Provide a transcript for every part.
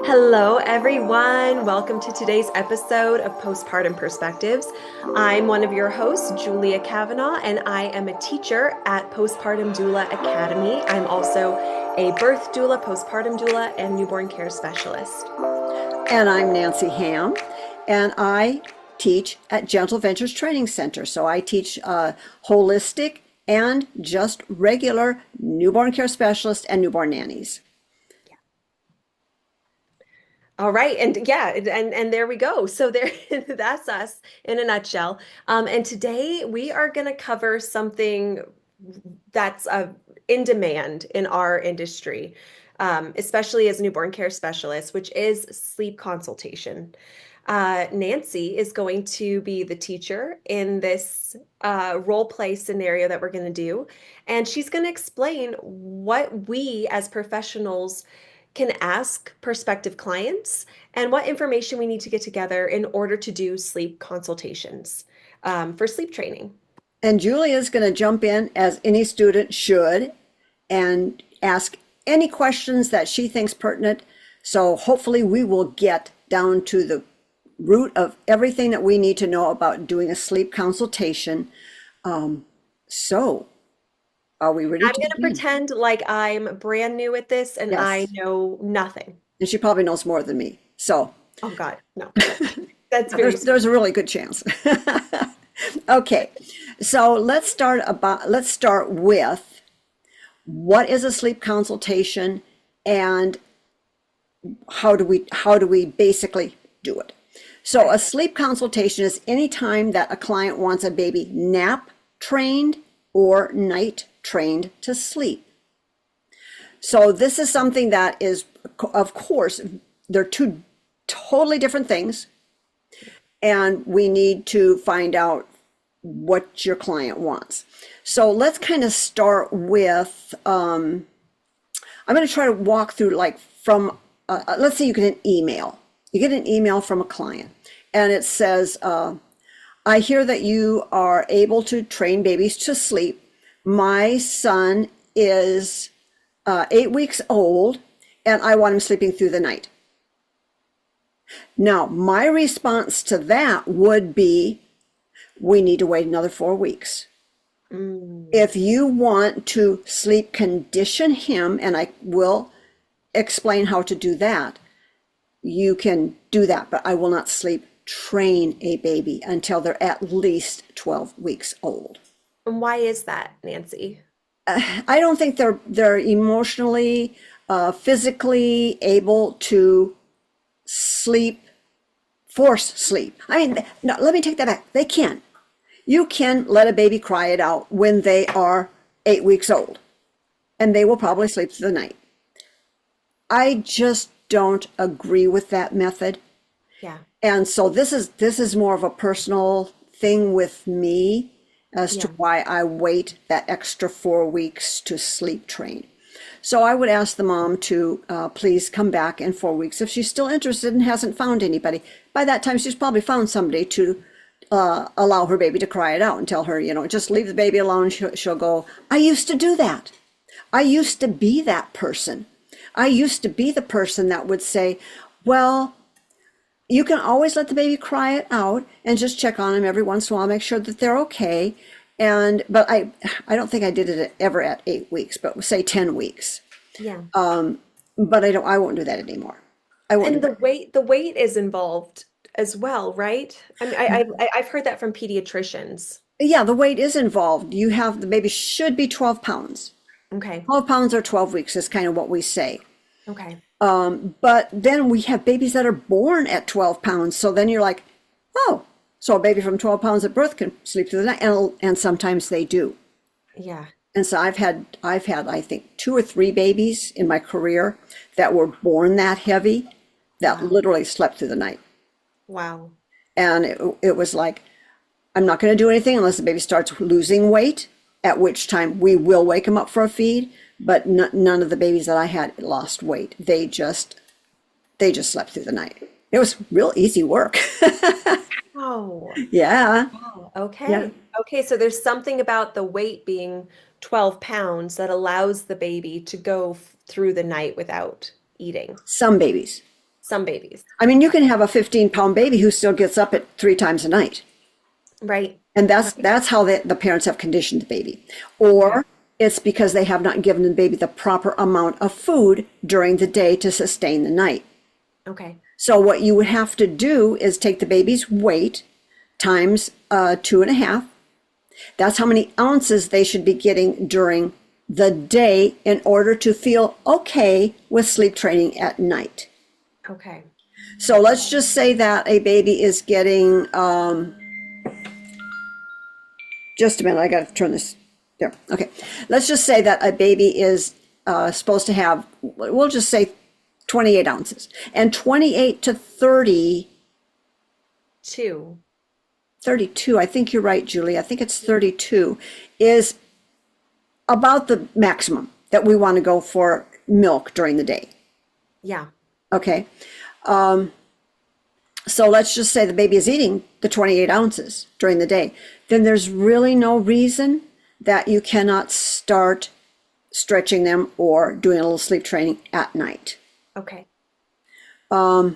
Hello, everyone. Welcome to today's episode of Postpartum Perspectives. I'm one of your hosts, Julia Kavanaugh, and I am a teacher at Postpartum Doula Academy. I'm also a birth doula, postpartum doula, and newborn care specialist. And I'm Nancy Ham, and I teach at Gentle Ventures Training Center. So I teach holistic and just regular newborn care specialists and newborn nannies. All right, and yeah, and there we go. So there, that's us in a nutshell. And today we are going to cover something that's in demand in our industry, especially as newborn care specialists, which is sleep consultation. Nancy is going to be the teacher in this role play scenario that we're going to do, and she's going to explain what we as professionals can ask prospective clients and what information we need to get together in order to do sleep consultations for sleep training. And Julia's going to jump in as any student should and ask any questions that she thinks pertinent. So hopefully we will get down to the root of everything that we need to know about doing a sleep consultation. So are we ready I'm to going to begin? pretend like I'm brand new at this and I Yes. know nothing. And she probably knows more than me. So Oh God, no. That's very there's a really good chance. Okay. So let's start with what is a sleep consultation and how do we basically do it? So a sleep consultation is any time that a client wants a baby nap trained or night trained to sleep. So this is something that is, of course, they're two totally different things, and we need to find out what your client wants. So let's kind of start with, I'm going to try to walk through like from, let's say you get an email. You get an email from a client, and it says, I hear that you are able to train babies to sleep. My son is 8 weeks old, and I want him sleeping through the night. Now, my response to that would be, we need to wait another 4 weeks. If you want to sleep condition him, and I will explain how to do that, you can do that, but I will not sleep train a baby until they're at least 12 weeks old. And why is that, Nancy? I don't think they're emotionally, physically able to sleep, force sleep. I mean, no, let me take that back. They can. You can let a baby cry it out when they are 8 weeks old, and they will probably sleep through the night. I just don't agree with that method. Yeah. And so this is more of a personal thing with me as to Yeah. why I wait that extra 4 weeks to sleep train. So I would ask the mom to please come back in 4 weeks if she's still interested and hasn't found anybody. By that time, she's probably found somebody to allow her baby to cry it out and tell her, just leave the baby alone. She'll go, I used to do that. I used to be that person. I used to be the person that would say, well, you can always let the baby cry it out and just check on them every once in a while, make sure that they're okay. But I don't think I did it ever at 8 weeks, but say 10 weeks. Yeah. But I won't do that anymore. I won't do And that. the weight is involved as well, right? I mean, I've heard that from pediatricians. Yeah, the weight is involved. The baby should be 12 pounds. Okay. 12 pounds or 12 weeks is kind of what we say. Okay. But then we have babies that are born at 12 pounds. So then you're like, oh, so a baby from 12 pounds at birth can sleep through the night. And sometimes they do. Yeah. And so I've had, I think, 2 or 3 babies in my career that were born that heavy that Wow. literally slept through the night. Wow. And it was like, I'm not going to do anything unless the baby starts losing weight, at which time we will wake him up for a feed. But none of the babies that I had lost weight. They just slept through the night. It was real easy work. Oh. Yeah. Wow. Yeah. Okay. Okay. So there's something about the weight being 12 pounds that allows the baby to go through the night without eating. Some babies. Some babies. I mean, you can have a 15-pound baby who still gets up at 3 times a night. Right. And Right. that's how the parents have conditioned the baby. Okay. Or it's because they have not given the baby the proper amount of food during the day to sustain the night. Okay. So what you would have to do is take the baby's weight times 2.5. That's how many ounces they should be getting during the day in order to feel okay with sleep training at night. Okay. So let's just say that a baby is getting, just a minute, I got to turn this there. Okay. Let's just say that a baby is supposed to have, we'll just say 28 ounces. And 28 to 30, 2. 32, I think you're right, Julie. I think it's 32, is about the maximum that we want to go for milk during the day. Yeah. Okay. So let's just say the baby is eating the 28 ounces during the day. Then there's really no reason that you cannot start stretching them or doing a little sleep training at night. Okay. Trying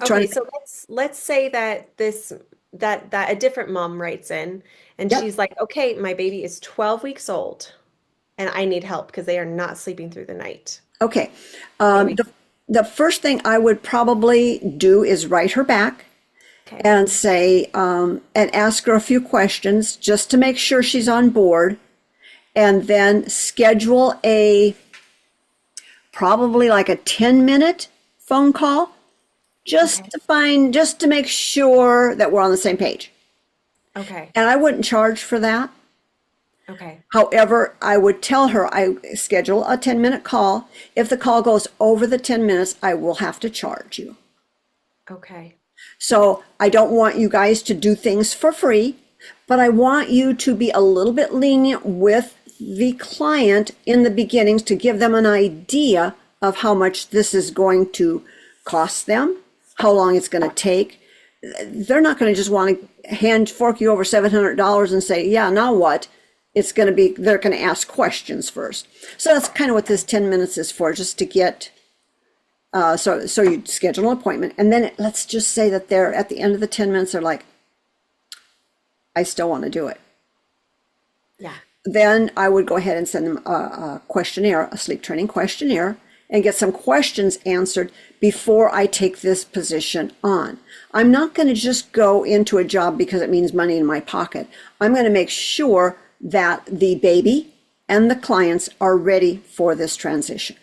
Okay, to- so let's say that that a different mom writes in and Yep. she's like, "Okay, my baby is 12 weeks old and I need help because they are not sleeping through the night." Okay. Maybe. The first thing I would probably do is write her back Okay. and say, and ask her a few questions just to make sure she's on board, and then schedule probably like a 10-minute phone call just Okay. just to make sure that we're on the same page. Okay. And I wouldn't charge for that. Okay. However, I would tell her I schedule a 10-minute call. If the call goes over the 10 minutes, I will have to charge you. Okay. So I don't want you guys to do things for free, but I want you to be a little bit lenient with the client in the beginnings to give them an idea of how much this is going to cost them, how long it's going to take. They're not going to just want to fork you over $700 and say, yeah, now what? It's going to be, they're going to ask questions first. So that's kind of what this 10 minutes is for, just to get, so you schedule an appointment, and then let's just say that they're at the end of the 10 minutes, they're like, I still want to do it. Yeah. Then I would go ahead and send them a questionnaire, a sleep training questionnaire, and get some questions answered before I take this position on. I'm not going to just go into a job because it means money in my pocket. I'm going to make sure that the baby and the clients are ready for this transition.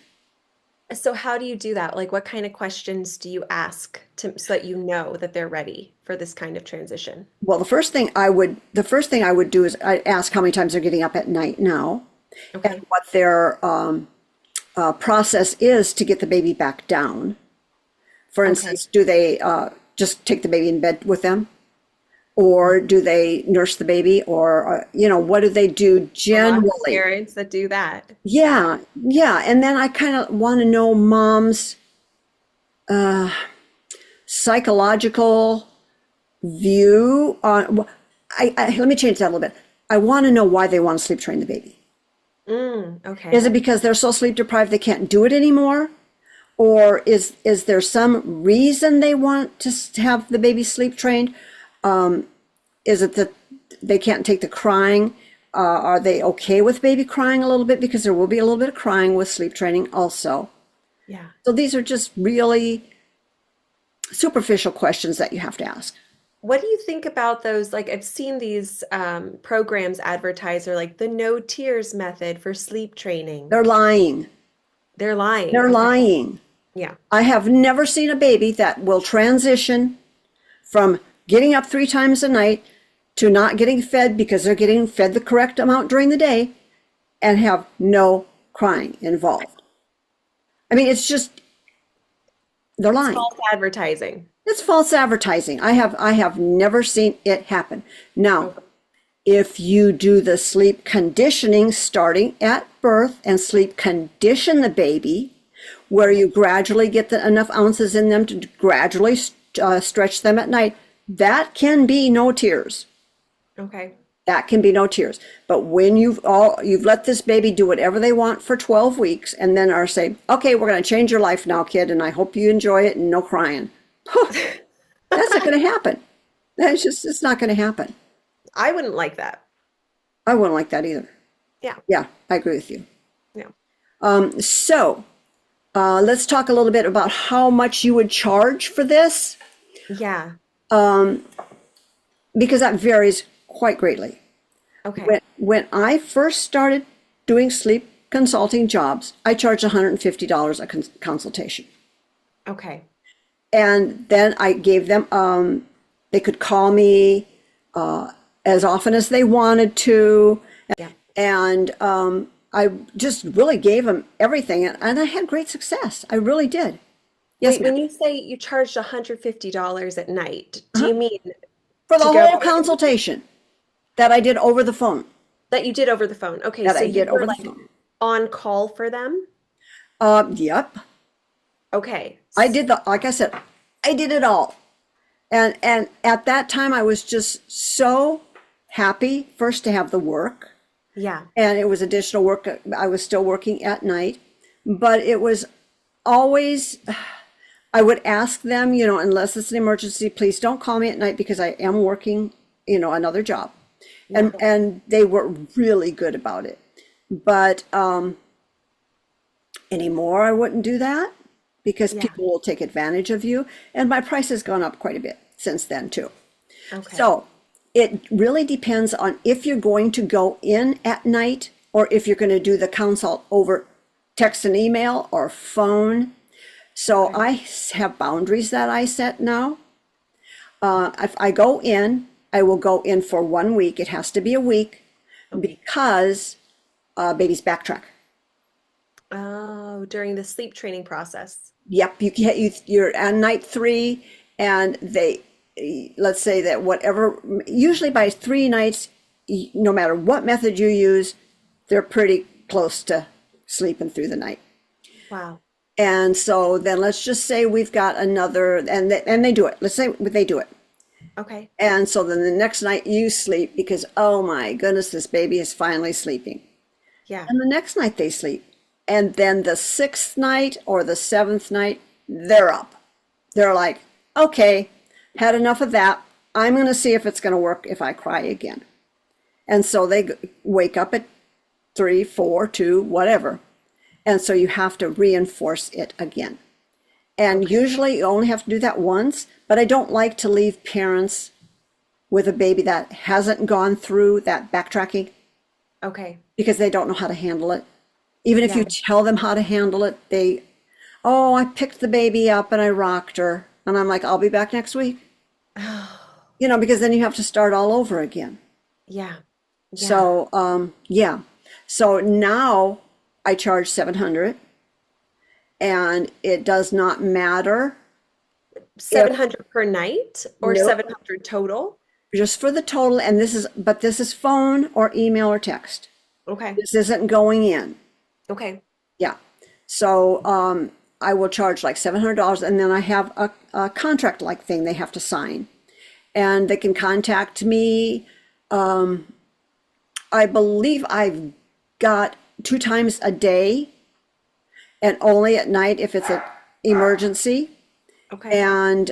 So how do you do that? Like what kind of questions do you ask so that you know that they're ready for this kind of transition? Well, the first thing I would do is I ask how many times they're getting up at night now, Okay. and what their process is to get the baby back down. For instance, do they just take the baby in bed with them? Or do they nurse the baby? Or, what do they do A lot of generally? parents that do that. Yeah, yeah. And then I kind of want to know mom's psychological view on, let me change that a little bit. I want to know why they want to sleep train the baby. Okay. Is it because they're so sleep deprived they can't do it anymore? Or is there some reason they want to have the baby sleep trained? Is it that they can't take the crying? Are they okay with baby crying a little bit? Because there will be a little bit of crying with sleep training also. Yeah. So these are just really superficial questions that you have to ask. What do you think about those? Like I've seen these programs advertised or like the no tears method for sleep training. They're lying. They're lying. They're Okay. lying. Yeah. I have never seen a baby that will transition from getting up 3 times a night to not getting fed because they're getting fed the correct amount during the day and have no crying involved. I mean, it's just, they're It's lying. false advertising. It's false advertising. I have never seen it happen. Now, Okay. if you do the sleep conditioning starting at birth and sleep condition the baby, where you gradually get enough ounces in them to gradually stretch them at night, that can be no tears. Okay. that can be no tears. But when you've let this baby do whatever they want for 12 weeks and then are say, okay, we're going to change your life now, kid, and I hope you enjoy it and no crying. That's not going to happen. It's not going to happen. I wouldn't like that. I wouldn't like that either. Yeah. Yeah, I agree with you. Yeah. So let's talk a little bit about how much you would charge for this, Yeah. because that varies quite greatly. Okay. When I first started doing sleep consulting jobs, I charged $150 a consultation. Okay. And then I gave them, they could call me as often as they wanted to. Yeah. And I just really gave them everything. And I had great success. I really did. Yes, Wait, when you say you charged $150 at night, do you mean for the to go whole consultation that I did over the phone. that you did over the phone? Okay, That so I you did were over the like phone. on call for them? Yep. Okay. I did like I said, I did it all. And at that time, I was just so happy first to have the work. Yeah. And it was additional work. I was still working at night, but it was always, I would ask them, unless it's an emergency, please don't call me at night because I am working, another job. And they were really good about it. But anymore, I wouldn't do that because people will take advantage of you. And my price has gone up quite a bit since then too. Okay. So it really depends on if you're going to go in at night or if you're going to do the consult over text and email or phone. So I have boundaries that I set now. If I go in, I will go in for 1 week. It has to be a week because babies backtrack. Oh, during the sleep training process. Yep, you're on night 3 and let's say that usually by 3 nights, no matter what method you use, they're pretty close to sleeping through the night. Wow. And so then let's just say we've got another, and they do it. Let's say they do it. Okay. And so then the next night you sleep because, oh my goodness, this baby is finally sleeping. Yeah. And the next night they sleep. And then the 6th night or the 7th night, they're up. They're like, okay, had enough of that. I'm going to see if it's going to work if I cry again. And so they wake up at 3, 4, 2, whatever. And so you have to reinforce it again. And usually you only have to do that once, but I don't like to leave parents with a baby that hasn't gone through that backtracking Okay. because they don't know how to handle it. Even if you tell them how to handle it, I picked the baby up and I rocked her. And I'm like, I'll be back next week. Because then you have to start all over again. Yeah. Yeah. So, So now I charge $700 and it does not matter. 700 per night or Nope. 700 total? Just for the total. And this is phone or email or text. Okay. This isn't going in. Okay. Yeah. So I will charge like $700 and then I have a contract like thing they have to sign. And they can contact me. I believe I've got 2 times a day and only at night if it's an emergency. Okay. And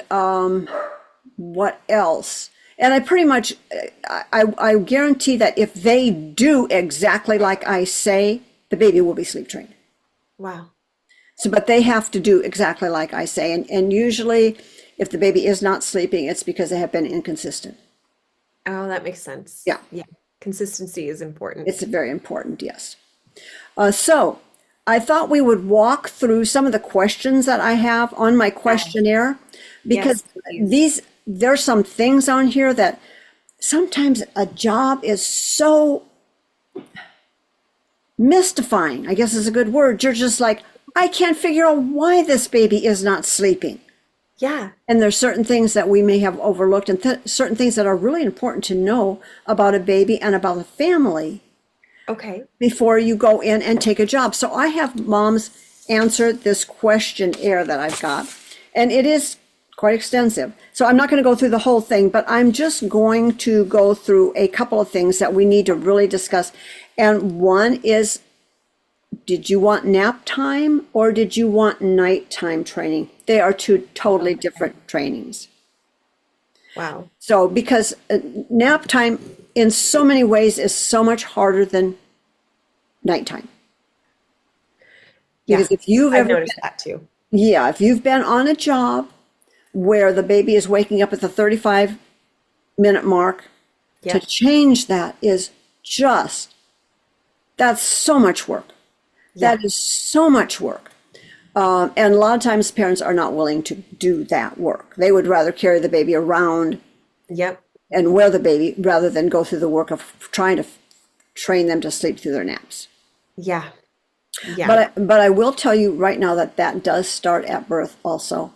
what else? And I pretty much, I guarantee that if they do exactly like I say, the baby will be sleep trained. Wow. So, but they have to do exactly like I say. And usually if the baby is not sleeping, it's because they have been inconsistent. Oh, that makes sense. Yeah. Yeah. Consistency is important. It's very important, yes. So I thought we would walk through some of the questions that I have on my questionnaire because there's some things on here that sometimes a job is so mystifying, I guess is a good word. You're just like, I can't figure out why this baby is not sleeping. Yeah. And there's certain things that we may have overlooked and certain things that are really important to know about a baby and about a family Okay. before you go in and take a job. So I have moms answer this questionnaire that I've got, and it is quite extensive. So I'm not going to go through the whole thing, but I'm just going to go through a couple of things that we need to really discuss. And one is, did you want nap time or did you want nighttime training? They are two totally different trainings. Wow. So because nap time in so many ways is so much harder than nighttime. Yeah. Because if you've I've ever noticed that too. Yeah, if you've been on a job where the baby is waking up at the 35-minute mark, Yeah. to change that is just, that's so much work. Yeah. That is so much work. And a lot of times parents are not willing to do that work. They would rather carry the baby around Yep. and wear the baby rather than go through the work of trying to train them to sleep through their naps. Yeah. Yeah. But I will tell you right now that that does start at birth also.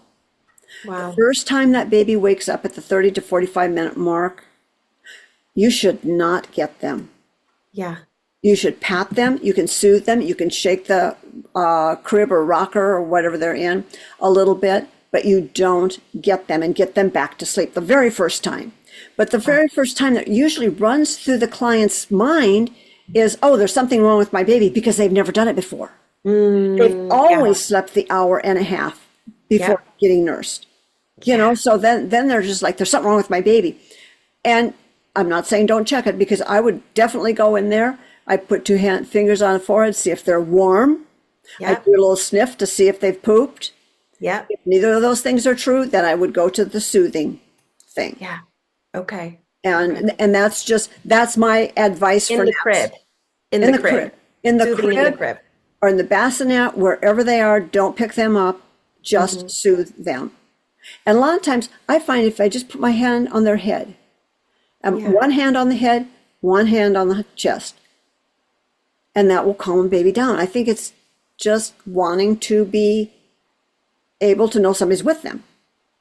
Wow. First time that baby wakes up at the 30 to 45-minute mark, you should not get them. Yeah. You should pat them, you can soothe them, you can shake the crib or rocker or whatever they're in a little bit, but you don't get them and get them back to sleep the very first time. But the very first time that usually runs through the client's mind is, oh, there's something wrong with my baby, because they've never done it before. They've always slept the hour and a half before getting nursed. You know, so then they're just like, there's something wrong with my baby. And I'm not saying don't check it, because I would definitely go in there. I put fingers on the forehead, see if they're warm. I Yep. do a little sniff to see if they've pooped. Yep. If neither of those things are true, then I would go to the soothing thing. Yeah. Okay. And that's my advice In for the naps. crib. In In the the crib. crib. In the Soothing in the crib crib. or in the bassinet, wherever they are, don't pick them up, just soothe them. And a lot of times I find if I just put my hand on their head, one hand on the head, one hand on the chest, and that will calm baby down. I think it's just wanting to be able to know somebody's with them.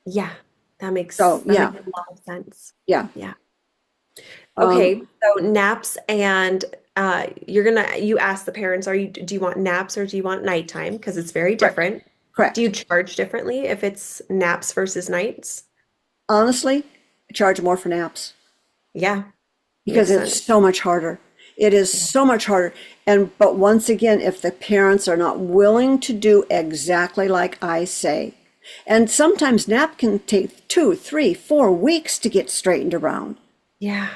Yeah. That makes So, that yeah. makes a lot of sense. Yeah. Yeah. Okay. So naps and you ask the parents, do you want naps or do you want nighttime? Because it's very different. Correct. Do you charge differently if it's naps versus nights? Honestly, I charge more for naps Yeah. because Makes it's sense. so much harder. It is so much harder. But once again, if the parents are not willing to do exactly like I say, and sometimes nap can take 2, 3, 4 weeks to get straightened around. Yeah.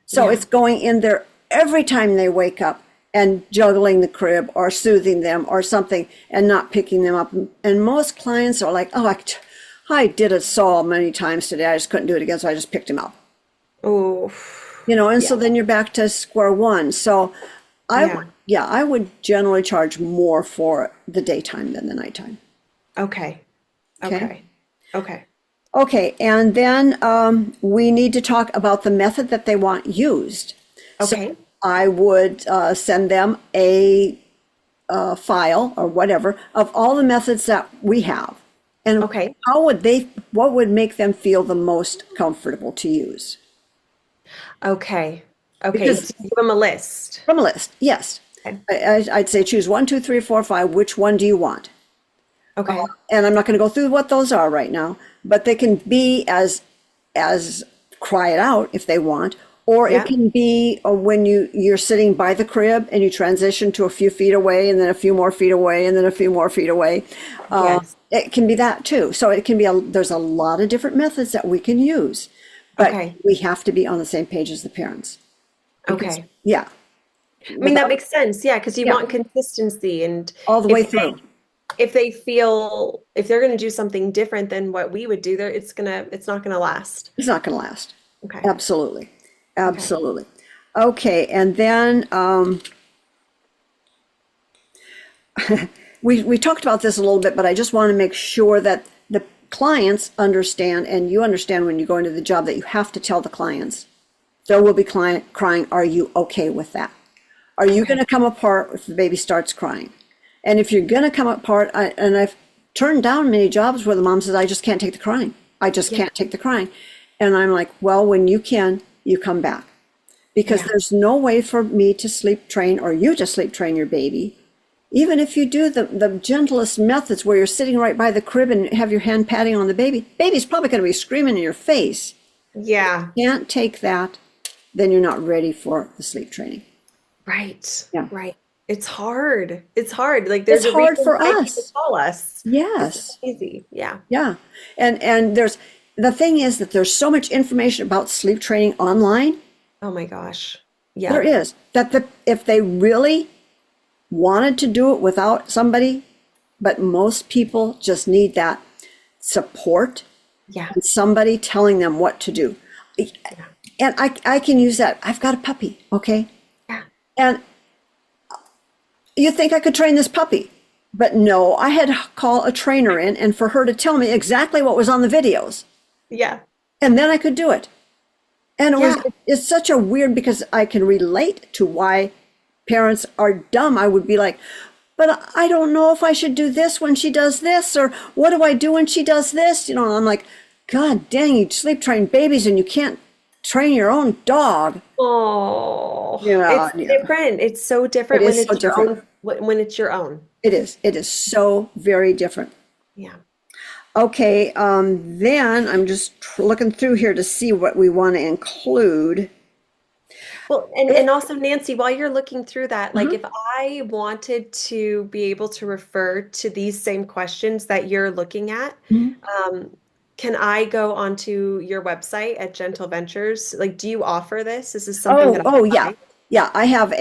So Yeah. it's going in there every time they wake up and juggling the crib or soothing them or something and not picking them up. And most clients are like, oh, I did it so many times today, I just couldn't do it again, so I just picked him up. Oh, You know, and so then you're back to square one. So I would generally charge more for the daytime than the nighttime. okay. Okay. Okay. Okay. Okay, and then we need to talk about the method that they want used. Okay. So I would send them a file or whatever of all the methods that we have. And Okay. what would make them feel the most comfortable to use? Okay. Okay. Because- So give them a list. From a list, yes. Okay. I'd say choose 1, 2, 3, 4, 5. Which one do you want? Okay. And I'm not going to go through what those are right now, but they can be as cry it out if they want, or Yeah. it can be when you're sitting by the crib and you transition to a few feet away and then a few more feet away and then a few more feet away. Yes. It can be that too. So it can be there's a lot of different methods that we can use, but Okay. we have to be on the same page as the parents. Okay. Yeah, I mean, that makes sense. Yeah, because you want consistency and all the way if they- through. if they're going to do something different than what we would do, it's not going to last. It's not going to last. Okay. Absolutely. Absolutely. Okay. And then we talked about this a little bit, but I just want to make sure that the clients understand, and you understand when you go into the job, that you have to tell the clients. There will be client crying. Are you okay with that? Are you going to come apart if the baby starts crying? And if you're going to come apart, and I've turned down many jobs where the mom says, I just can't take the crying. I just can't take the crying. And I'm like, well, when you can, you come back. Because there's no way for me to sleep train or you to sleep train your baby Even if you do the gentlest methods where you're sitting right by the crib and have your hand patting on the baby's probably going to be screaming in your face. Yeah. Can't take that, then you're not ready for the sleep training. Right. Yeah. Right. It's hard. It's hard. Like It's there's a hard reason for why people us. call us. It's not Yes. easy. Yeah. Yeah. And the thing is that there's so much information about sleep training online. Oh my gosh. There Yeah. is that if they really wanted to do it without somebody, but most people just need that support Yeah. and somebody telling them what to do. And I can use that. I've got a puppy, okay? Yeah. And you think I could train this puppy, but no, I had to call a trainer in and for her to tell me exactly what was on the videos. Yeah. And then I could do it. And Yeah. it's such a weird, because I can relate to why parents are dumb. I would be like, but I don't know if I should do this when she does this, or what do I do when she does this? And I'm like, God dang, you sleep train babies and you can't train your own dog. Oh, Yeah, it's yeah. different. It's so different It when is so it's your different. own, when it's your own. It is. It is so very different. Yeah. Okay, then I'm just looking through here to see what we want to include. Well, and also Nancy, while you're looking through that, like Uh-huh. if I wanted to be able to refer to these same questions that you're looking at, Mhm. um, can I go onto your website at Gentle Ventures? Like, do you offer this? Is this something that I Oh, can yeah. buy? Yeah, I have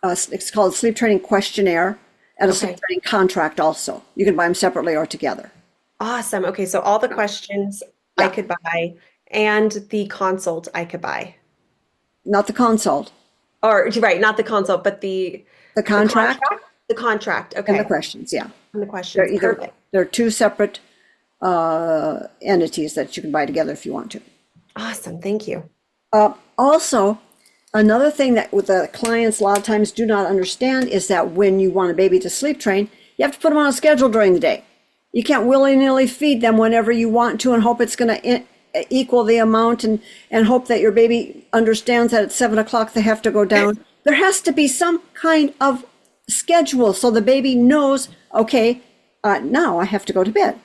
it's called sleep training questionnaire and a sleep Okay. training contract also. You can buy them separately or together. Awesome. Okay, so all the questions I Yeah, could buy and the consult I could buy. not the consult, Or right, not the consult, but the the contract contract. The contract. and the Okay. questions. Yeah, And the they're questions. either Perfect. they're two separate entities that you can buy together if you want to. Awesome. Thank you. Also, another thing that with the clients a lot of times do not understand is that when you want a baby to sleep train, you have to put them on a schedule during the day. You can't willy-nilly feed them whenever you want to and hope it's going to equal the amount and hope that your baby understands that at 7 o'clock they have to go down. There has to be some kind of schedule so the baby knows, okay, now I have to go to bed.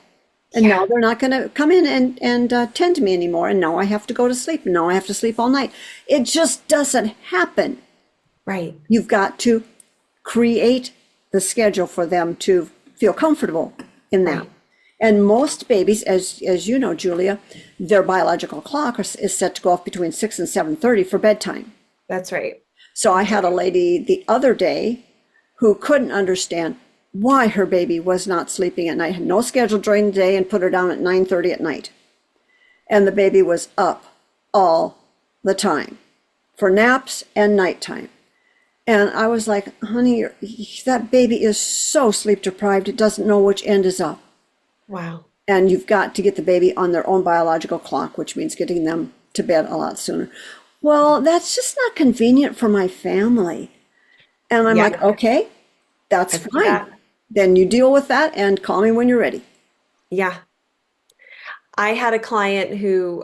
And Yeah. now they're not going to come in and tend to me anymore. And now I have to go to sleep. And now I have to sleep all night. It just doesn't happen. Right. You've got to create the schedule for them to feel comfortable in that. Right. And most babies, as you know, Julia, their biological clock is set to go off between 6 and 7:30 for bedtime. That's right. So I had a lady the other day who couldn't understand why her baby was not sleeping at night, had no schedule during the day, and put her down at 9:30 at night. And the baby was up all the time for naps and nighttime. And I was like, honey, that baby is so sleep deprived, it doesn't know which end is up. Wow. And you've got to get the baby on their own biological clock, which means getting them to bed a lot sooner. Well, that's just not convenient for my family. And I'm Yeah. like, okay, that's I see fine. that. Then you deal with that and call me when you're ready. Yeah. I had a client who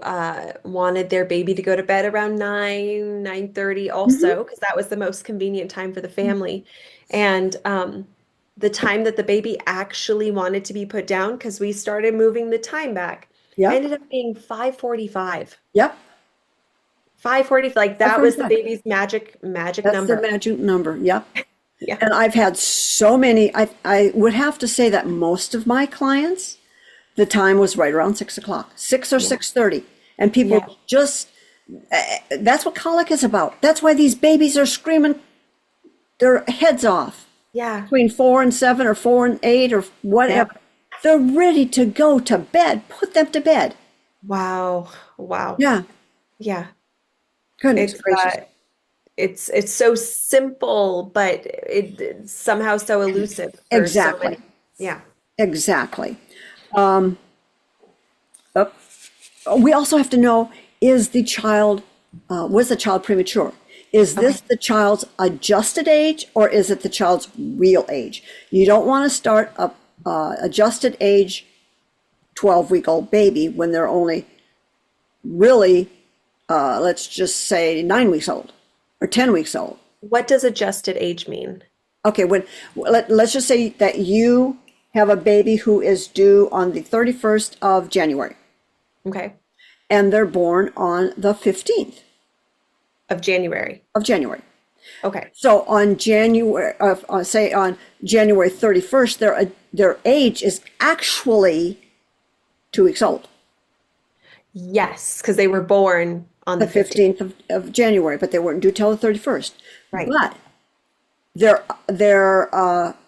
wanted their baby to go to bed around 9:30 also, because that was the most convenient time for the family. And the time that the baby actually wanted to be put down, because we started moving the time back, Yep, ended up being 5:45. yep. 5:40, like That's that what I'm was the saying. baby's magic That's the number. magic number. Yep. Yeah. And I've had so many, I would have to say that most of my clients, the time was right around 6 o'clock, 6 or Yeah. 6:30. And people Yeah. just, that's what colic is about. That's why these babies are screaming their heads off Yeah. between 4 and 7 or 4 and 8 or whatever. They're ready to go to bed. Put them to bed. Wow. Wow. Yeah. Yeah. Goodness It's gracious. it's so simple, but it's somehow so elusive for so Exactly. many. Yeah. Exactly. Uh, we also have to know, is the child, was the child premature? Is this Okay. the child's adjusted age or is it the child's real age? You don't want to start a adjusted age 12-week-old baby when they're only really, let's just say 9 weeks old or 10 weeks old. What does adjusted age mean? Okay, let's just say that you have a baby who is due on the 31st of January Okay. and they're born on the 15th Of January. of January. Okay. So on say on January 31st, their age is actually 2 weeks old, Yes, because they were born on the the 15th. 15th of January, but they weren't due till the 31st. Right. But their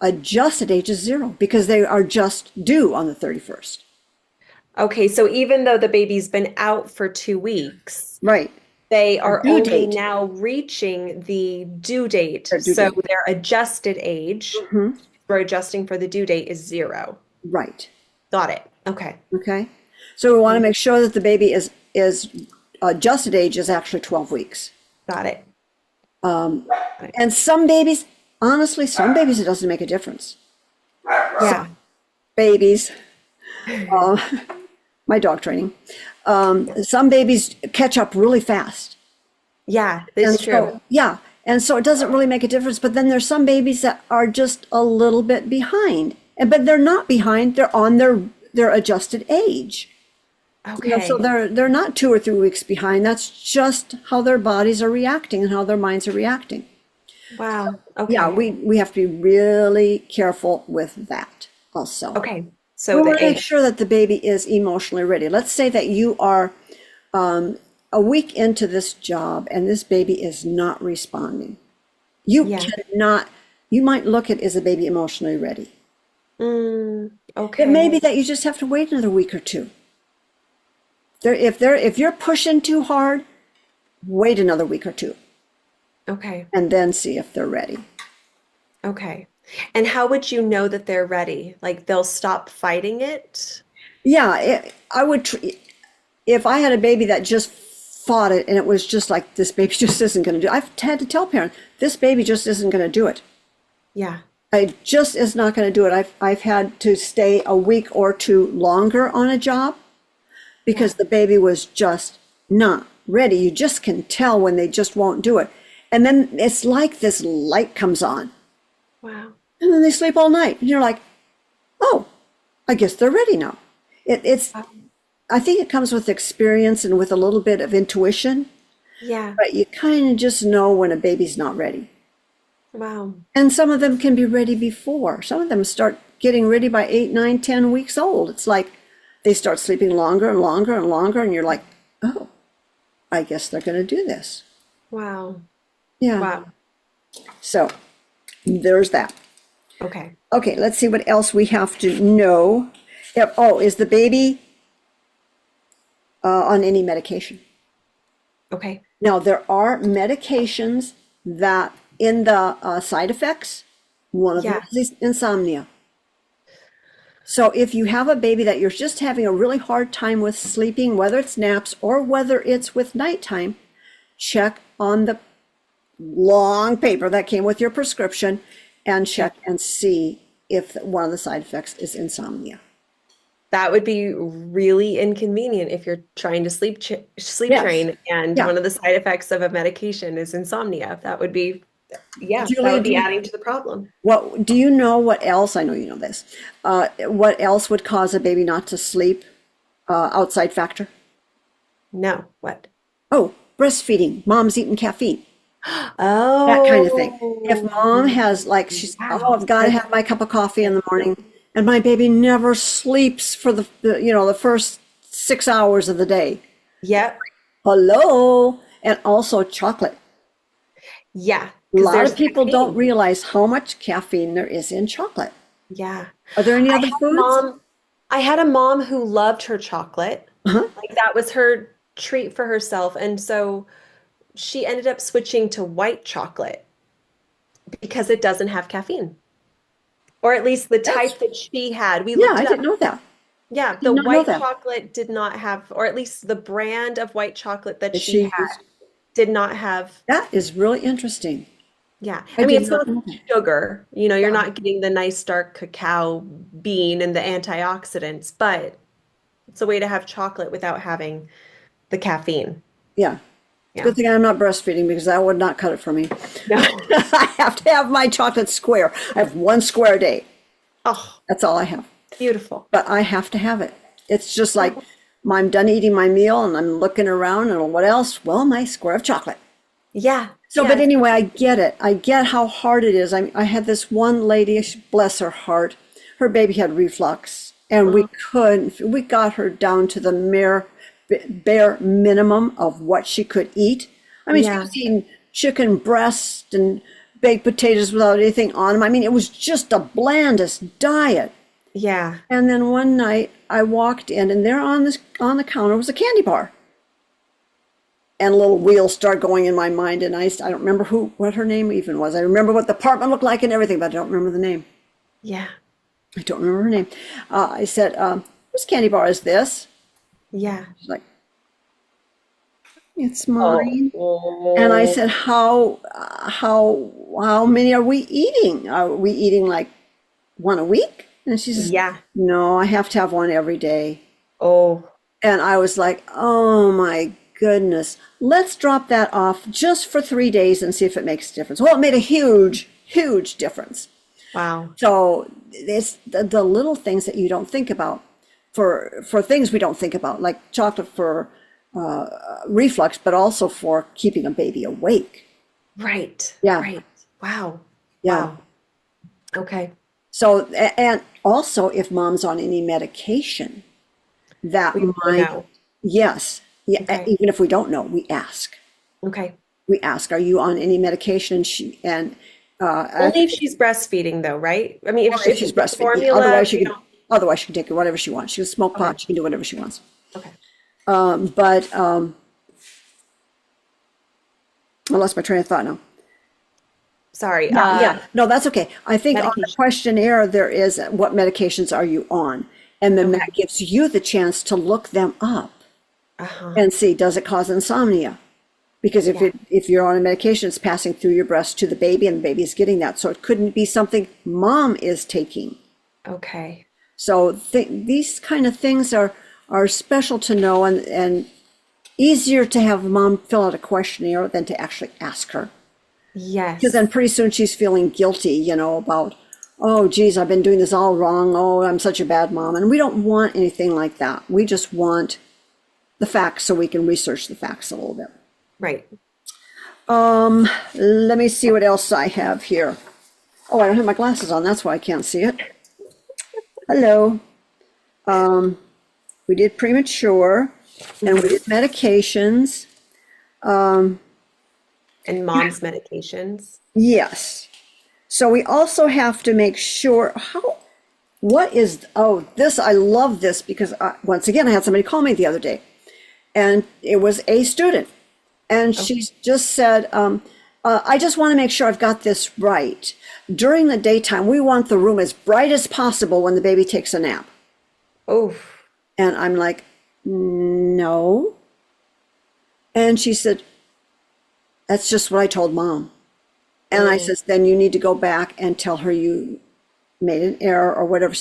adjusted age is 0 because they are just due on the 31st. Okay, so even though the baby's been out for 2 weeks, Right. they Their are due only date, now reaching the due date. their due So date. their adjusted age, Mhm. for adjusting for the due date, is 0. Right. Got it. Okay. Okay. So we want to make sure that the baby is adjusted age is actually 12 weeks. Got it. And some babies, honestly, some babies it doesn't make a difference. Yeah. Babies, my dog training, some babies catch up really fast. Yeah, And it's true. so, yeah, and so it doesn't really make a difference. But then there's some babies that are just a little bit behind, but they're not behind. They're on their adjusted age. So Okay. they're not 2 or 3 weeks behind. That's just how their bodies are reacting and how their minds are reacting. Wow. Yeah, Okay. we have to be really careful with that also. Okay. We So want the to make age. sure that the baby is emotionally ready. Let's say that you are a week into this job and this baby is not responding. You Yeah. cannot, you might look at, is the baby emotionally ready? It may Okay. be that you just have to wait another week or two. If you're pushing too hard, wait another week or two Okay. and then see if they're ready. Okay. And how would you know that they're ready? Like they'll stop fighting it? Yeah, I would, if I had a baby that just fought it and it was just like, this baby just isn't going to do it. I've had to tell parents, this baby just isn't going to do it. Yeah. I just is not going to do it. I've had to stay a week or two longer on a job because the baby was just not ready. You just can tell when they just won't do it. And then it's like this light comes on Wow. and then they sleep all night. And you're like, oh, I guess they're ready now. It's, I think it comes with experience and with a little bit of intuition, Yeah. but you kind of just know when a baby's not ready. Wow. And some of them can be ready before. Some of them start getting ready by 8, 9, 10 weeks old. It's like they start sleeping longer and longer and longer, and you're like, oh, I guess they're going to do this. Wow. Yeah. Wow. So there's that. Okay. Okay, let's see what else we have to know. Is the baby on any medication? Okay. Now, there are medications that in the side effects, one of them Yeah. is insomnia. So if you have a baby that you're just having a really hard time with sleeping, whether it's naps or whether it's with nighttime, check on the long paper that came with your prescription and check and see if one of the side effects is insomnia. That would be really inconvenient if you're trying to sleep Yes. train and Yeah. one of the side effects of a medication is insomnia. That would be, yeah, that Julia, would be adding to the problem. what do you know what else? I know you know this. What else would cause a baby not to sleep? Outside factor? No. What? Oh, breastfeeding. Mom's eating caffeine. That kind of thing. If mom Oh, has like wow. I've got to have my cup of coffee in the morning, and my baby never sleeps for the first 6 hours of the day. Yep. Hello, and also chocolate. Yeah. A Because lot there's of people don't caffeine. realize how much caffeine there is in chocolate. Yeah. Are there any I other had a foods? mom, I had a mom who loved her chocolate. Uh-huh. Like that was her treat for herself. And so she ended up switching to white chocolate because it doesn't have caffeine. Or at least the That's type that she had. We Yeah, looked I it didn't up. know that. Yeah, Did the not know white that. chocolate did not have, or at least the brand of white chocolate that That she she had used. did not have. That is really interesting. Yeah. I I mean, did it's not not know that. sugar. You're Yeah, not getting the nice dark cacao bean and the antioxidants, but it's a way to have chocolate without having the caffeine. yeah. Yeah. Good thing I'm not breastfeeding because that would not cut it for me. No. I have to have my chocolate square. I have one square a day. Oh, That's all I have. beautiful. But I have to have it. It's just like I'm done eating my meal and I'm looking around and what else? Well, my square of chocolate. Yeah. So, Yeah. but anyway, I get it. I get how hard it is. I had this one lady, bless her heart, her baby had reflux, and Uh, we got her down to the bare minimum of what she could eat. I mean, she yeah. was eating chicken breast and baked potatoes without anything on them. I mean, it was just the blandest diet. Yeah. And then one night I walked in, and there on the counter was a candy bar. And little wheels start going in my mind, and I don't remember what her name even was. I remember what the apartment looked like and everything, but I don't remember the name. Yeah. I don't remember her name. I said, "Whose candy bar is this?" Yeah. She's like, "It's Oh. mine." And I Oh. said, how many are we eating? Are we eating like one a week?" And she says, Yeah. "No, I have to have one every day." Oh. And I was like, "Oh my goodness, let's drop that off just for 3 days and see if it makes a difference." Well, it made a huge, huge difference. Wow. So it's the little things that you don't think about for things we don't think about, like chocolate for reflux, but also for keeping a baby awake. Right. Yeah, Right. Wow. yeah. Wow. Okay. So, and also if mom's on any medication, that We want to might, know. yes, yeah, Okay. even if we don't know, we ask. Okay. We ask, are you on any medication? And I Only think if she's breastfeeding, though, right? I mean, if if she's it's breastfeeding, yeah. formula, we don't. Otherwise she can take whatever she wants. She can smoke Okay. pot. She can do whatever she wants. Okay. But I lost my train of thought now. Sorry. Yeah, yeah. No, that's okay. I think on the Medication. questionnaire there is what medications are you on? And then Okay. that gives you the chance to look them up Uh-huh. and see, does it cause insomnia? Because Yeah. if you're on a medication, it's passing through your breast to the baby and the baby is getting that. So it couldn't be something mom is taking. Okay. So these kind of things are special to know and easier to have mom fill out a questionnaire than to actually ask her. Because then Yes. pretty soon she's feeling guilty, about, oh, geez, I've been doing this all wrong. Oh, I'm such a bad mom. And we don't want anything like that. We just want the facts so we can research the facts a little bit. Right. Let me see what else I have here. Oh, I don't have my glasses on. That's why I can't see it. Hello. We did premature and we did medications. And mom's medications. Yes. So we also have to make sure this, I love this because once again, I had somebody call me the other day and it was a student and she just said, I just want to make sure I've got this right. During the daytime, we want the room as bright as possible when the baby takes a nap. Oh. And I'm like, no. And she said, that's just what I told mom. And I says, then you need to go back and tell her you made an error or whatever.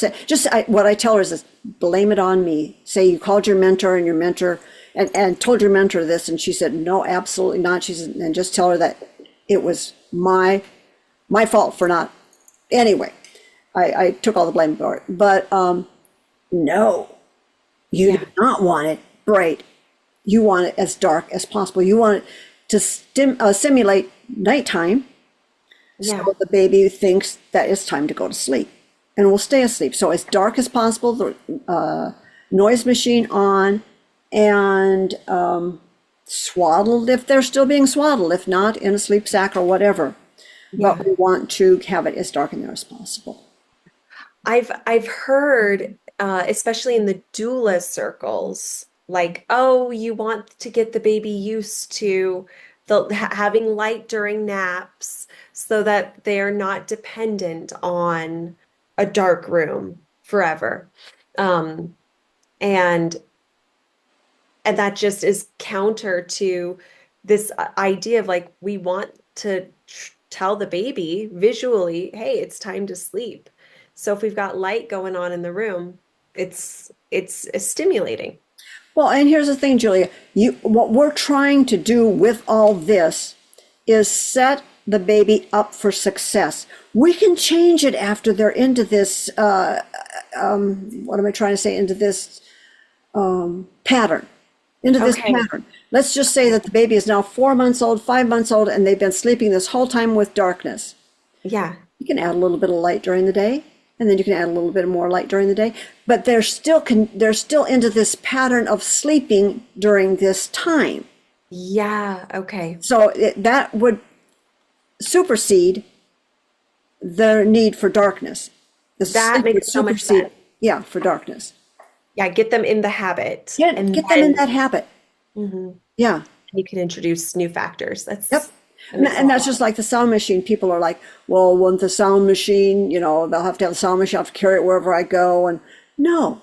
What I tell her is this, blame it on me. Say you called your mentor and your mentor and told your mentor this. And she said, no, absolutely not. She said, and just tell her that it was my fault for not. Anyway, I took all the blame for it. But no, you do not want it bright. You want it as dark as possible. You want it to simulate nighttime. Yeah. So the baby thinks that it's time to go to sleep and will stay asleep. So as dark as possible, the noise machine on and swaddled if they're still being swaddled, if not in a sleep sack or whatever. Yeah. But we want to have it as dark in there as possible. I've heard, especially in the doula circles, like, oh, you want to get the baby used to having light during naps so that they're not dependent on a dark room forever. Um, and and that just is counter to this idea of like we want to tell the baby visually, hey, it's time to sleep. So if we've got light going on in the room, it's stimulating. Well, and here's the thing, Julia, what we're trying to do with all this is set the baby up for success. We can change it after they're into this, what am I trying to say, into this pattern, into this Okay. pattern. Let's just say that the baby is now 4 months old, 5 months old, and they've been sleeping this whole time with darkness. Yeah. You can add a little bit of light during the day, and then you can add a little bit more light during the day, but they're still into this pattern of sleeping during this time. Yeah. Okay. So that would supersede the need for darkness. The That sleep would makes so much supersede, sense. yeah, for darkness. Yeah. Get them in the habit, and Get them in then that habit. Yeah. you can introduce new factors. Yep. That makes a And lot that's of just like the sound machine. People are like, well, want the sound machine, they'll have to have the sound machine, I have to carry it wherever I go. And no,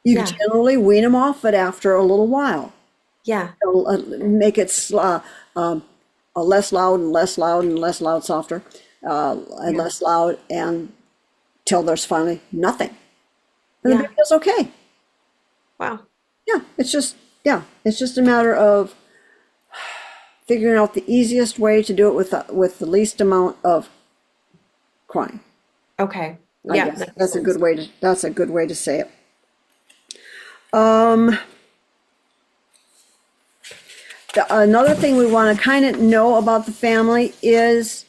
you Yeah. generally wean them off it after a little while. Yeah. Make it less loud and less loud and less loud, softer, and Yeah. less loud, and till there's finally nothing. And the Yeah. baby does okay. Wow. It's just a matter of figuring out the easiest way to do it with the least amount of crying. Okay. I Yeah. guess That makes that's a sense. good way to say it. Um, Another thing we want to kind of know about the family is,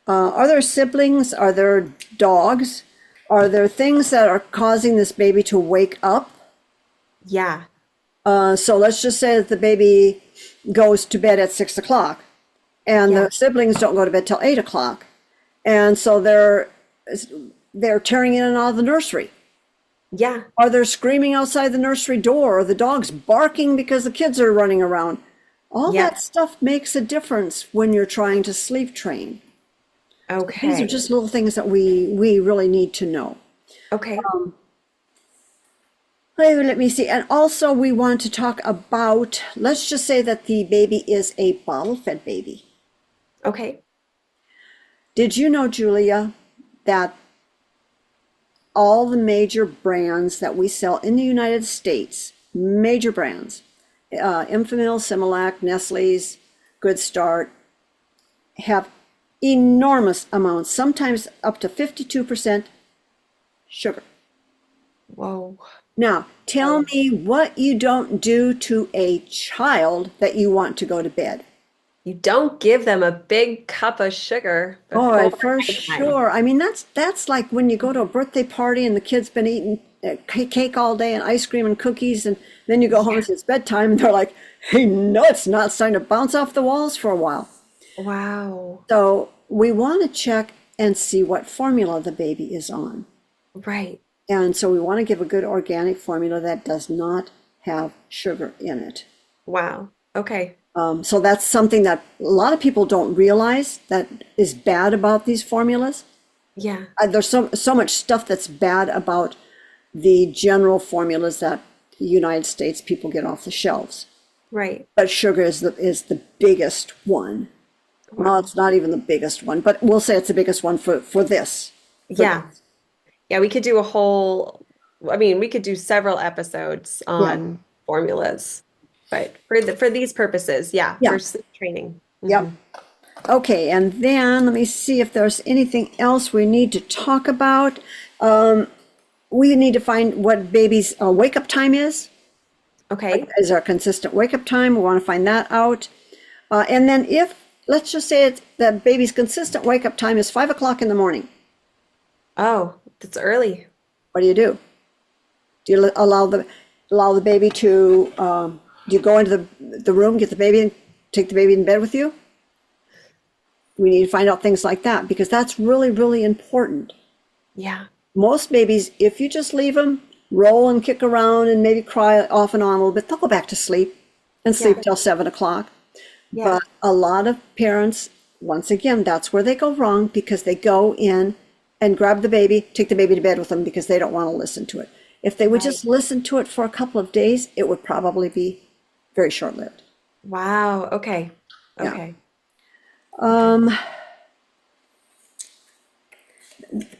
are there siblings? Are there dogs? Are there things that are causing this baby to wake up? Yeah. So let's just say that the baby goes to bed at 6 o'clock, and Yeah. the siblings don't go to bed till 8 o'clock, and so they're tearing in and out of the nursery. Yeah. Are they screaming outside the nursery door? Or the dog's barking because the kids are running around? All Yeah. that stuff makes a difference when you're trying to sleep train. These are Okay. just little things that we really need to know. Okay. Let me see. And also we want to talk about, let's just say that the baby is a bottle-fed baby. Okay. Did you know, Julia, that all the major brands that we sell in the United States, major brands, Enfamil, Similac, Nestle's, Good Start, have enormous amounts, sometimes up to 52% sugar. Whoa. Now, tell me what you don't do to a child that you want to go to bed. You don't give them a big cup of sugar Oh, before for bedtime. sure. I mean, that's like when you go to a birthday party and the kid's been eating cake all day and ice cream and cookies, and then you go home and it's bedtime, and they're like, "Hey, no, it's not. It's time to bounce off the walls for a while." Wow. So we want to check and see what formula the baby is on. Right. And so we want to give a good organic formula that does not have sugar in it. Wow. Okay. So that's something that a lot of people don't realize that is bad about these formulas. Yeah. There's so much stuff that's bad about the general formulas that the United States people get off the shelves. Right. But sugar is the biggest one. Well, it's not even the biggest one, but we'll say it's the biggest one for this. Yeah. Yeah, we could do we could do several episodes on formulas, but for these purposes, yeah, Yeah. for sleep training. Yep. Okay, and then let me see if there's anything else we need to talk about. We need to find what baby's wake-up time is. Okay. Is our consistent wake-up time? We want to find that out. And then let's just say that baby's consistent wake-up time is 5 o'clock in the morning. Oh, that's early. What do you do? Do you allow the baby to, do you go into the room, get the baby, and take the baby in bed with you? We need to find out things like that because that's really, really important. Yeah. Most babies, if you just leave them roll and kick around and maybe cry off and on a little bit, they'll go back to sleep and sleep till 7 o'clock. Yeah. But a lot of parents, once again, that's where they go wrong because they go in and grab the baby, take the baby to bed with them because they don't want to listen to it. If they would just listen to it for a couple of days, it would probably be very short-lived. Wow. Okay. Yeah. Okay.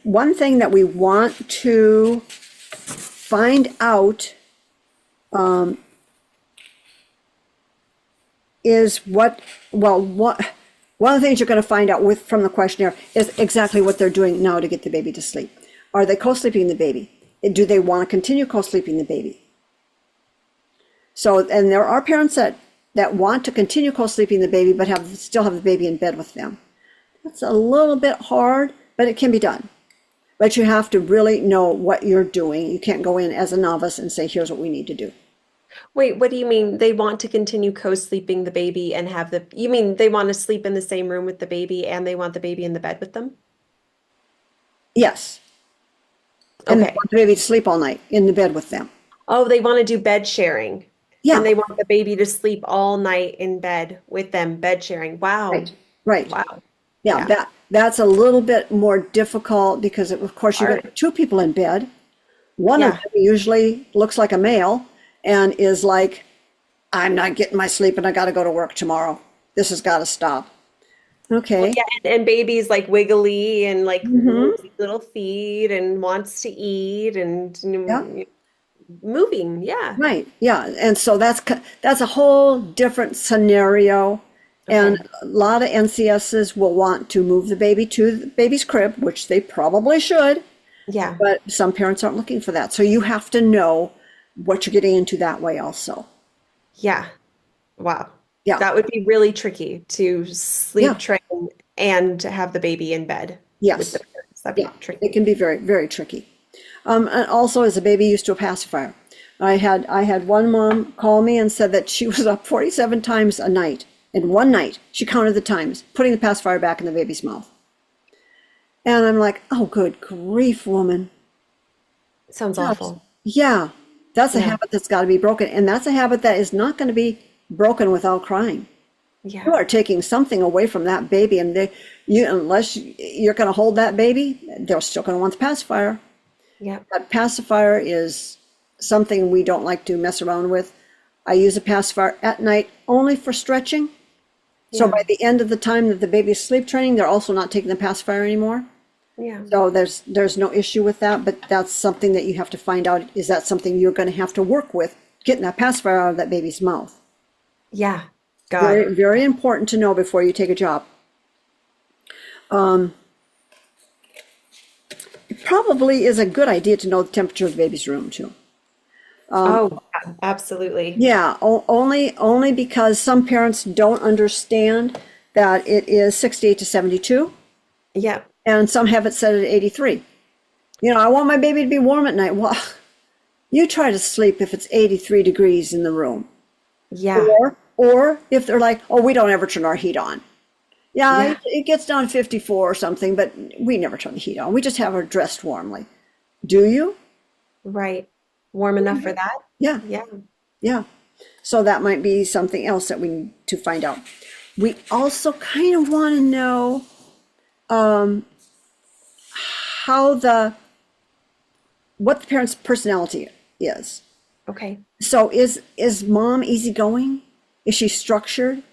One thing that we want to find out is one of the things you're going to find out from the questionnaire is exactly what they're doing now to get the baby to sleep. Are they co-sleeping the baby? Do they want to continue co-sleeping the baby? So, and there are parents that want to continue co-sleeping the baby, but still have the baby in bed with them. That's a little bit hard, but it can be done. But you have to really know what you're doing. You can't go in as a novice and say, here's what we need to do. Wait, what do you mean they want to continue co-sleeping the baby and you mean they want to sleep in the same room with the baby and they want the baby in the bed with them? Yes. And they Okay. want the baby to sleep all night in the bed with them. Oh, they want to do bed sharing. Yeah, And they want the baby to sleep all night in bed with them, bed sharing. Wow. right, right. Wow. Yeah, Yeah. that's a little bit more difficult because of course you've got two people in bed. One of Yeah. them usually looks like a male and is like, I'm not getting my sleep and I got to go to work tomorrow. This has got to stop. Okay. Yeah, and baby's like wiggly and like Hmm. moves his little feet and wants to eat and Yeah. moving. Yeah. Right. Yeah. And so that's a whole different scenario. And Okay. a lot of NCSs will want to move the baby to the baby's crib, which they probably should, Yeah. but some parents aren't looking for that. So you have to know what you're getting into that way also. Yeah. Wow. Yeah. That would be really tricky to Yeah. sleep train and to have the baby in bed with Yes. the parents. That'd Yeah. be tricky. It can be very, very tricky. And also, as a baby used to a pacifier, I had one mom call me and said that she was up 47 times a night. In one night, she counted the times, putting the pacifier back in the baby's mouth. And I'm like, oh, good grief, woman. Sounds That's, awful. yeah, that's a Yeah. habit that's got to be broken. And that's a habit that is not going to be broken without crying. Yeah. You are taking something away from that baby, and unless you're going to hold that baby, they're still going to want the pacifier. Yeah. That pacifier is something we don't like to mess around with. I use a pacifier at night only for stretching. So Yeah. by the end of the time that the baby's sleep training, they're also not taking the pacifier anymore. Yeah. So there's no issue with that, but that's something that you have to find out. Is that something you're going to have to work with, getting that pacifier out of that baby's mouth? Yeah. Very, God. very important to know before you take a job. It probably is a good idea to know the temperature of the baby's room too. Oh, absolutely. Yeah, only because some parents don't understand that it is 68 to 72, Yeah. and some have it set at 83. I want my baby to be warm at night. Well, you try to sleep if it's 83 degrees in the room. Yeah. Or if they're like, oh, we don't ever turn our heat on. Yeah, Yeah. it gets down to 54 or something, but we never turn the heat on. We just have her dressed warmly. Do you? Right. Warm enough for that? Yeah, Yeah. yeah. So that might be something else that we need to find out. We also kind of want to know what the parent's personality is. Okay. So is mom easygoing? Is she structured?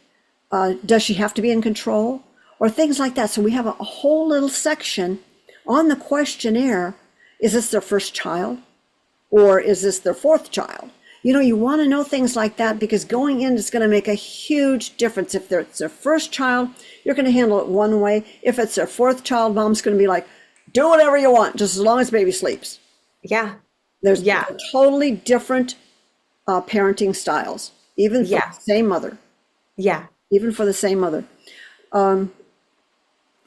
Does she have to be in control? Or things like that. So we have a whole little section on the questionnaire. Is this their first child? Or is this their fourth child? You want to know things like that because going in is going to make a huge difference. If it's their first child, you're going to handle it one way. If it's their fourth child, mom's going to be like, do whatever you want, just as long as baby sleeps. Yeah. There's Yeah. totally different parenting styles, even for Yeah. the same mother. Yeah. Even for the same mother.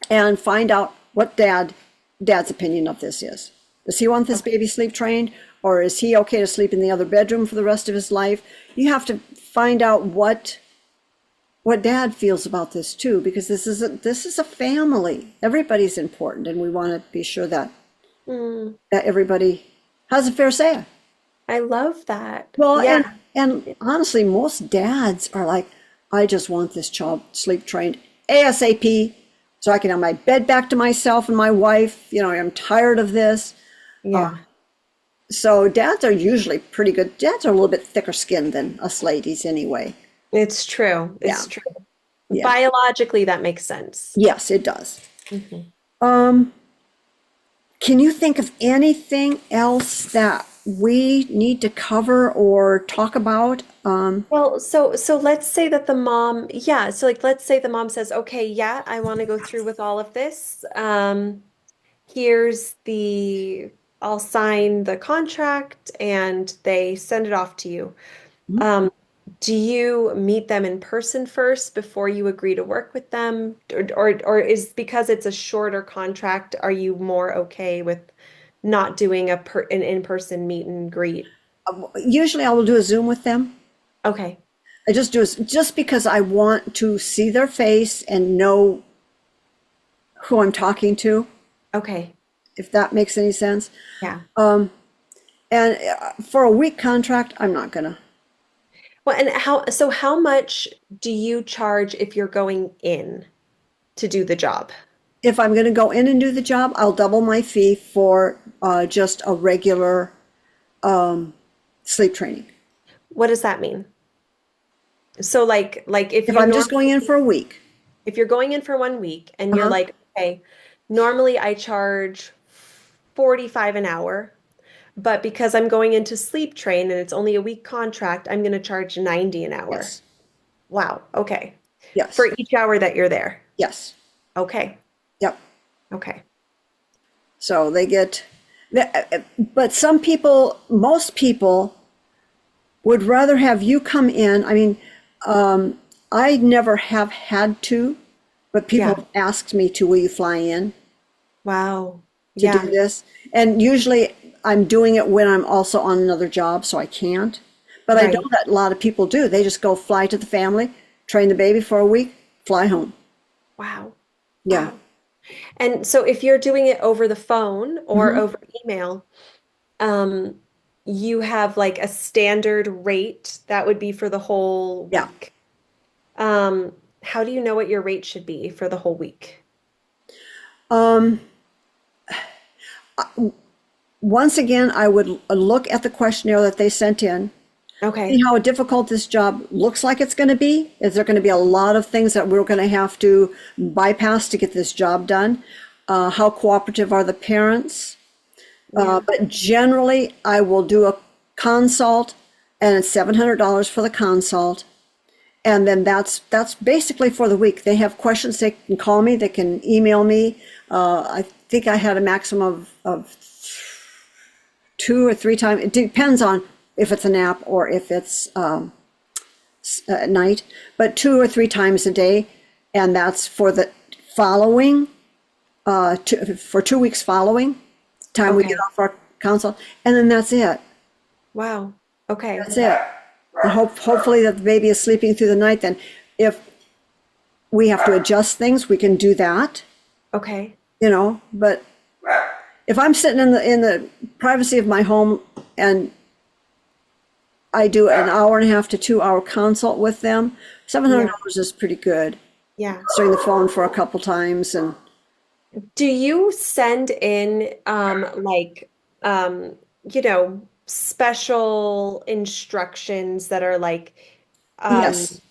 And find out what dad's opinion of this is. Does he want this baby sleep trained, or is he okay to sleep in the other bedroom for the rest of his life? You have to find out what dad feels about this too, because this is a family. Everybody's important, and we want to be sure that everybody has a fair say. I love that. Well, Yeah. and honestly, most dads are like, I just want this child sleep trained ASAP so I can have my bed back to myself and my wife. I'm tired of this. Yeah. So dads are usually pretty good. Dads are a little bit thicker skinned than us ladies anyway. It's true. It's Yeah. true. Yeah. Biologically, that makes sense. Yes, it does. Mhm. Can you think of anything else that we need to cover or talk about? Well, so let's say that the mom, yeah, so like let's say the mom says, "Okay, yeah, I want to go through with all of this. Here's the I'll sign the contract and they send it off to you." Um, do you meet them in person first before you agree to work with them? Or is because it's a shorter contract, are you more okay with not doing an in-person meet and greet? Usually I will do a Zoom with them. Okay. I just do it just because I want to see their face and know who I'm talking to, Okay. if that makes any sense. Yeah. And for a week contract, I'm not gonna. Well, and how much do you charge if you're going in to do the job? If I'm gonna go in and do the job, I'll double my fee for just a regular sleep training. What does that mean? So like if If you I'm just normally going in for a week, if you're going in for 1 week and you're uh-huh, like, okay, normally I charge 45 an hour, but because I'm going into sleep train and it's only a week contract, I'm going to charge 90 an hour. yes, Wow. Okay. For yes, each hour that you're there. yes, Okay. yep. Okay. So they get, but some people, most people would rather have you come in. I mean, I never have had to, but people Yeah. have asked me to, will you fly in Wow. to do Yeah. this? And usually I'm doing it when I'm also on another job, so I can't. But I know Right. that a lot of people do. They just go fly to the family, train the baby for a week, fly home. Wow. Yeah. Wow. And so if you're doing it over the phone or Hmm. over email, um, you have like a standard rate that would be for the whole Yeah. week. How do you know what your rate should be for the whole week? Um, Once again, I would look at the questionnaire that they sent in, see Okay. how difficult this job looks like it's going to be. Is there going to be a lot of things that we're going to have to bypass to get this job done? How cooperative are the parents? Yeah. But generally, I will do a consult, and it's $700 for the consult. And then that's basically for the week. They have questions, they can call me, they can email me. I think I had a maximum of 2 or 3 times. It depends on if it's a nap or if it's at night, but 2 or 3 times a day. And that's for the following, for 2 weeks following time we get Okay. off our consult. And then that's it. Wow. Okay. That's it. And hopefully that the baby is sleeping through the night. Then if we have to adjust things, we can do that, Okay. but if I'm sitting in the privacy of my home and I do an hour and a half to 2 hour consult with them, Yeah. $700 is pretty good. Yeah. Answering the phone for a couple times and Do you send in like you know, special instructions that are like um yes,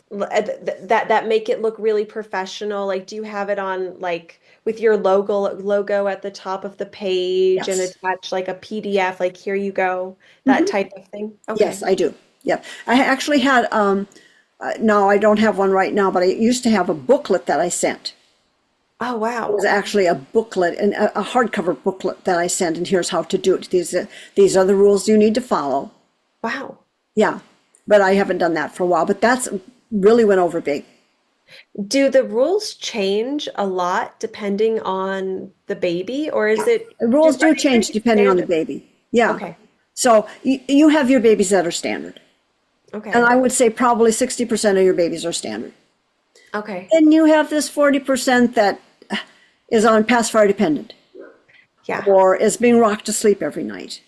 that make it look really professional? Like, do you have it on like with your logo at the top of the page and yes, attach like a PDF, like here you go, that hmm, type of thing? yes, Okay. I do. Yep. I actually had, no, I don't have one right now, but I used to have a booklet that I sent. Oh, It was wow. actually a booklet, and a hardcover booklet that I sent, and here's how to do it. These are the rules you need to follow. Wow. Yeah, but I haven't done that for a while. But that's really went over big. Do the rules change a lot depending on the baby, or is it The just rules are do they change pretty depending on the standard? baby. Yeah. Okay. So you have your babies that are standard, and Okay. I would say probably 60% of your babies are standard. Okay. And you have this 40% that is on pacifier dependent, Yeah. or is being rocked to sleep every night,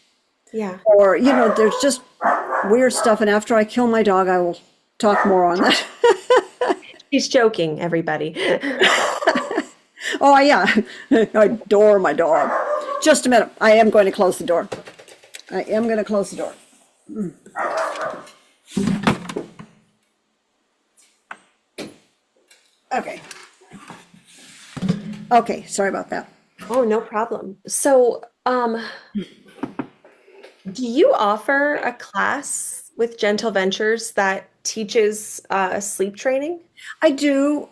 Yeah. or there's just weird stuff. And after I kill my dog, I will talk more on that. She's joking, everybody. Oh, yeah. I adore my dog. Just a minute. I am going to close the door. I am going to close the door. Okay. Okay. Sorry about that. Oh, no problem. So, Do you offer a class with Gentle Ventures that teaches sleep training? I do.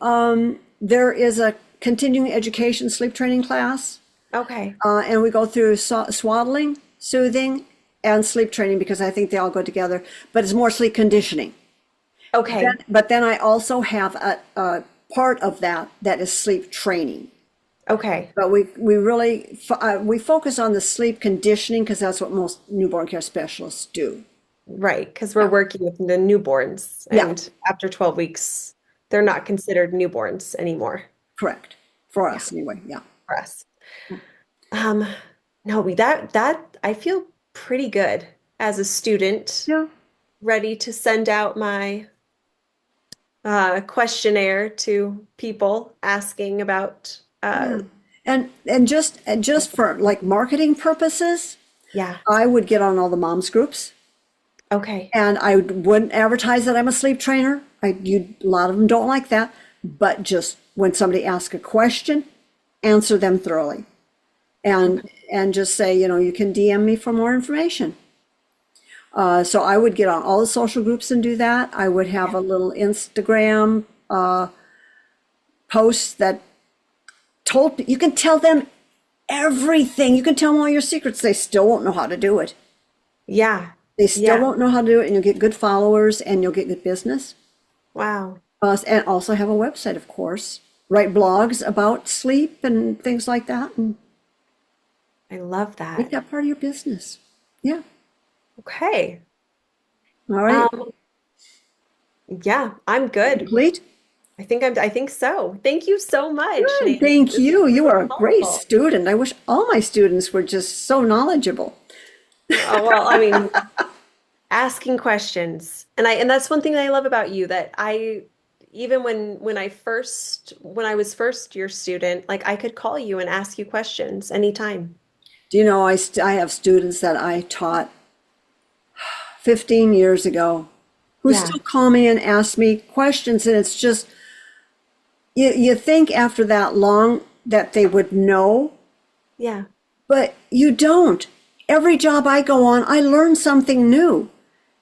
There is a continuing education sleep training class, Okay. and we go through swaddling, soothing, and sleep training because I think they all go together, but it's more sleep conditioning. Okay. But then I also have a part of that is sleep training. Okay. But we really we focus on the sleep conditioning because that's what most newborn care specialists do. Right. Because we're working with the newborns, Yeah, and after 12 weeks, they're not considered newborns anymore. correct. For Yeah, us anyway. Yeah. for us. Um, no, that I feel pretty good as a student, Yeah. ready to send out my questionnaire to people asking about Yeah. And just for like marketing purposes, yeah. I would get on all the moms groups Okay. and I wouldn't advertise that I'm a sleep trainer. A lot of them don't like that, but just when somebody asks a question, answer them thoroughly and Okay. and just say, you can DM me for more information. So I would get on all the social groups and do that. I would have Yeah. a little Instagram post that told you can tell them everything. You can tell them all your secrets. They still won't know how to do it. Yeah. They still Yeah. won't know how to do it, and you'll get good followers and you'll get good business. Wow. And also have a website, of course. Write blogs about sleep and things like that, and I love make that. that part of your business. Yeah. Okay. All right. Um, yeah, I'm good. Complete. I think so. Thank you so much, Good. Nancy. Thank This was you. You are really a great helpful. student. I wish all my students were just so knowledgeable. Oh, well, I mean, asking questions. And that's one thing that I love about you that I even when I was first your student, like I could call you and ask you questions anytime. Do you know, I have students that I taught 15 years ago who Yeah. still call me and ask me questions, and it's just, you think after that long that they would know, Yeah. but you don't. Every job I go on, I learn something new.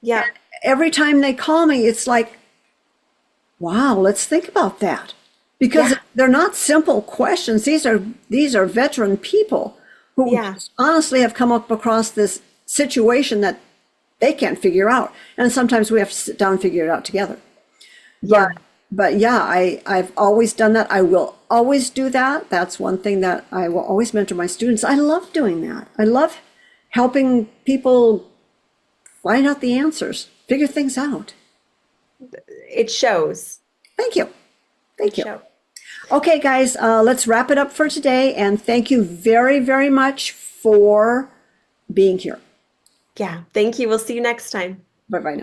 Yeah. Every time they call me, it's like, wow, let's think about that. Because Yeah. they're not simple questions. These are veteran people who Yeah. just honestly have come up across this situation that they can't figure out. And sometimes we have to sit down and figure it out together. Yeah. But yeah, I've always done that. I will always do that. That's one thing that I will always mentor my students. I love doing that. I love helping people find out the answers, figure things out. It shows. Thank you. It Thank you. shows. Okay, guys, let's wrap it up for today. And thank you very, very much for being here. Yeah. Thank you. We'll see you next time. Bye bye now.